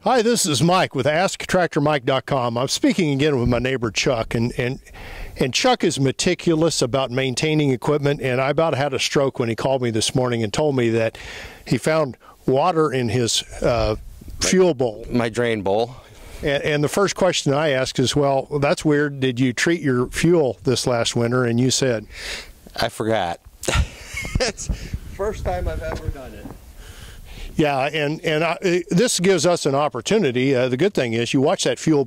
Hi, this is Mike with AskTractorMike.com. I'm speaking again with my neighbor Chuck, and Chuck is meticulous about maintaining equipment, and I about had a stroke when he called me this morning and told me that he found water in his fuel bowl. My drain bowl. And the first question I asked is, well, that's weird. Did you treat your fuel this last winter? And you said, I forgot. It's the first time I've ever done it. Yeah, and this gives us an opportunity. The good thing is you watch that fuel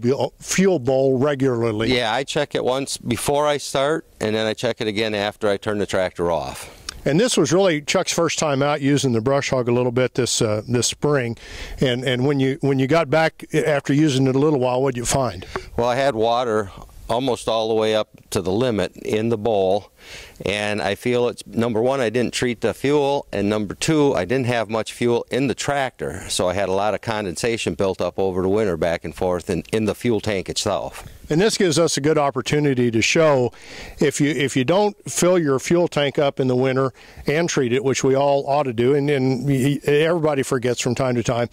bowl regularly. Yeah, I check it once before I start, and then I check it again after I turn the tractor off. And this was really Chuck's first time out using the brush hog a little bit this spring. And when you got back after using it a little while, what did you find? Well, I had water almost all the way up to the limit in the bowl, and I feel it's, number one, I didn't treat the fuel, and number two, I didn't have much fuel in the tractor, so I had a lot of condensation built up over the winter back and forth in the fuel tank itself. And this gives us a good opportunity to show if you don't fill your fuel tank up in the winter and treat it, which we all ought to do, and everybody forgets from time to time,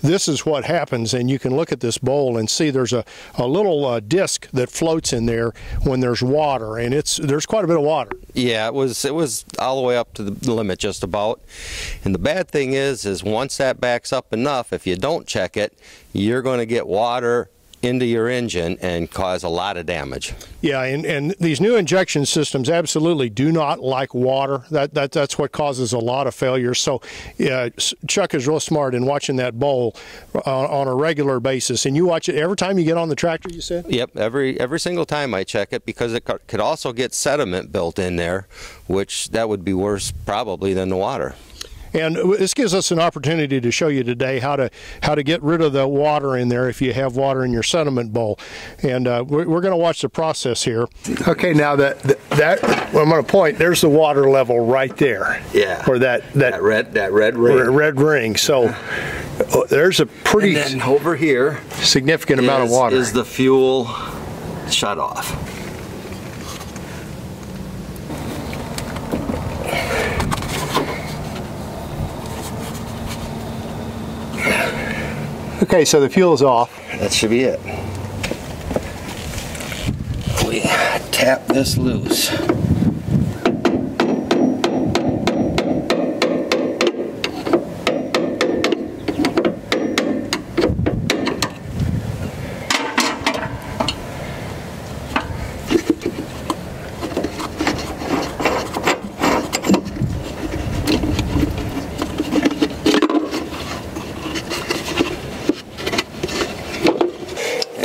this is what happens. And you can look at this bowl and see there's a little disc that floats in there when there's water, and there's quite a bit of water. Yeah, it was all the way up to the limit just about. And the bad thing is once that backs up enough, if you don't check it, you're going to get water into your engine and cause a lot of damage. Yeah, and these new injection systems absolutely do not like water. That's what causes a lot of failures. So yeah, Chuck is real smart in watching that bowl on a regular basis. And you watch it every time you get on the tractor, you said? Yep, every single time I check it, because it could also get sediment built in there, which that would be worse probably than the water. And this gives us an opportunity to show you today how to get rid of the water in there if you have water in your sediment bowl. And we're going to watch the process here. Okay, now that well, I'm going to point. There's the water level right there. Yeah. Or that red ring. Red ring. So there's a pretty and then over here significant amount of water. Is the fuel shut off. Okay, so the fuel is off. That should be it. We tap this loose.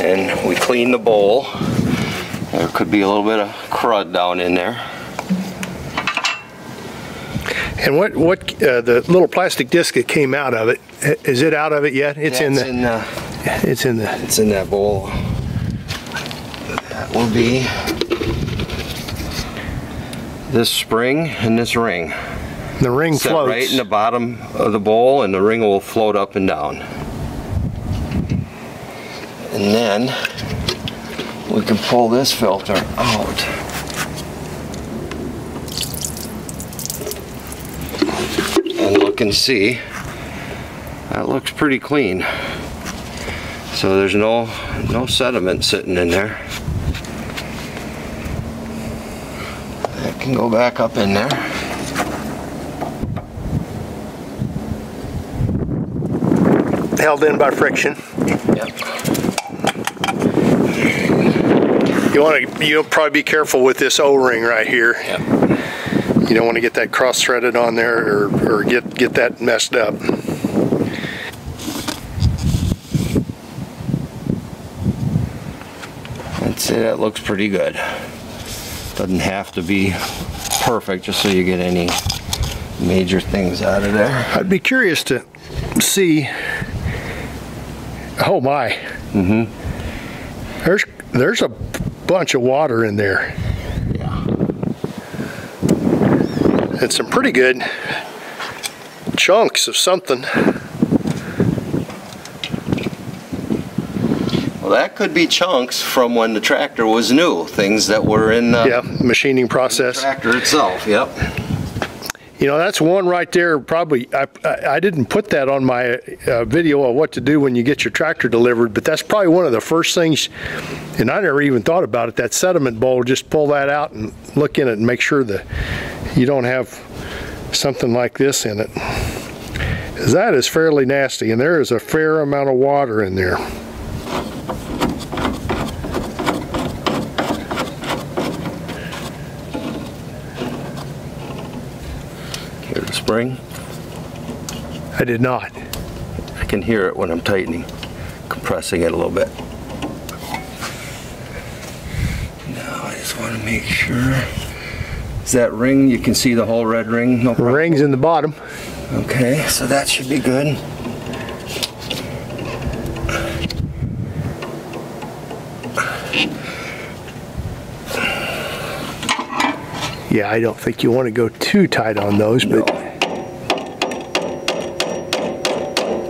And we clean the bowl. There could be a little bit of crud down in there. And what the little plastic disc that came out of it, is it out of it yet? It's in that bowl. That will be this spring and this ring. The ring floats right in the bottom of the bowl, and the ring will float up and down. And then we can pull this filter out. And look and see. That looks pretty clean. So there's no sediment sitting in there. That can go back up in there. Held in by friction. Yep. You'll probably be careful with this O-ring right here. Yep. You don't want to get that cross-threaded on there or get that messed up. I'd say that looks pretty good. Doesn't have to be perfect just so you get any major things out of there. I'd be curious to see. Oh my. Mm-hmm. There's a bunch of water in there. Yeah. And some pretty good chunks of something. Well, that could be chunks from when the tractor was new. Things that were in the machining process. The tractor itself, yep. You know, that's one right there. Probably, I didn't put that on my video of what to do when you get your tractor delivered, but that's probably one of the first things, and I never even thought about it, that sediment bowl. Just pull that out and look in it and make sure that you don't have something like this in it. 'Cause that is fairly nasty, and there is a fair amount of water in there. Hear the spring? I did not. I can hear it when I'm tightening, compressing it a little bit. Now I just want to make sure. Is that ring, you can see the whole red ring? No problem. Ring's in the bottom. Okay, so that should be good. Yeah, I don't think you want to go too tight on those, but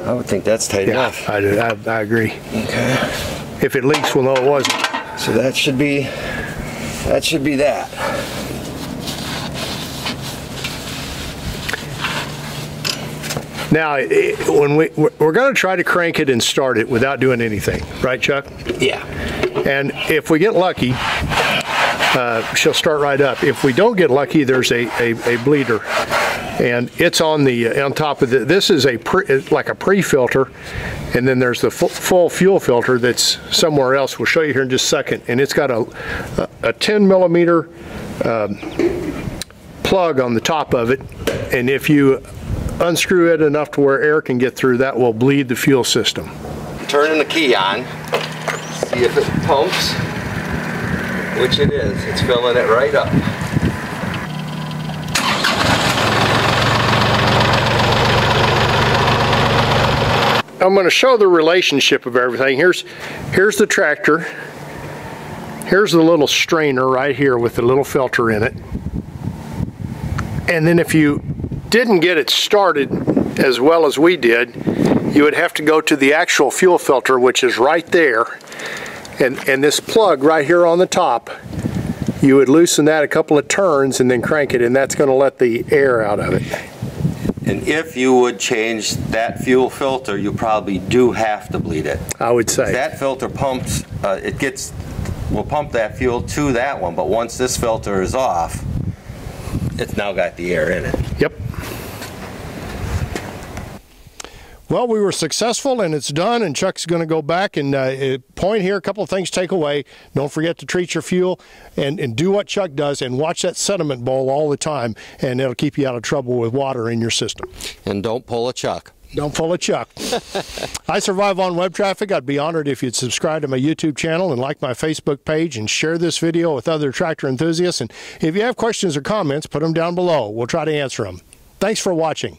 I would think that's tight enough. I agree. Okay. If it leaks, we'll know it wasn't. So that should be that. Now, when we're going to try to crank it and start it without doing anything, right, Chuck? Yeah. And if we get lucky, she'll start right up. If we don't get lucky, there's a bleeder, and it's on top of it. This is like a pre-filter, and then there's the full fuel filter that's somewhere else. We'll show you here in just a second, and it's got a 10 millimeter plug on the top of it, and if you unscrew it enough to where air can get through, that will bleed the fuel system. Turning the key on, see if it pumps, which it is. It's filling it right up. I'm going to show the relationship of everything. Here's the tractor. Here's the little strainer right here with the little filter in it. And then if you didn't get it started as well as we did, you would have to go to the actual fuel filter, which is right there, and this plug right here on the top, you would loosen that a couple of turns and then crank it, and that's going to let the air out of it. And if you would change that fuel filter, you probably do have to bleed it. I would say that filter pumps, will pump that fuel to that one, but once this filter is off, it's now got the air in it. Yep. Well, we were successful, and it's done, and Chuck's going to go back and point here, a couple of things to take away. Don't forget to treat your fuel and do what Chuck does and watch that sediment bowl all the time, and it'll keep you out of trouble with water in your system. And don't pull a Chuck. Don't pull a Chuck. I survive on web traffic. I'd be honored if you'd subscribe to my YouTube channel and like my Facebook page and share this video with other tractor enthusiasts. And if you have questions or comments, put them down below. We'll try to answer them. Thanks for watching.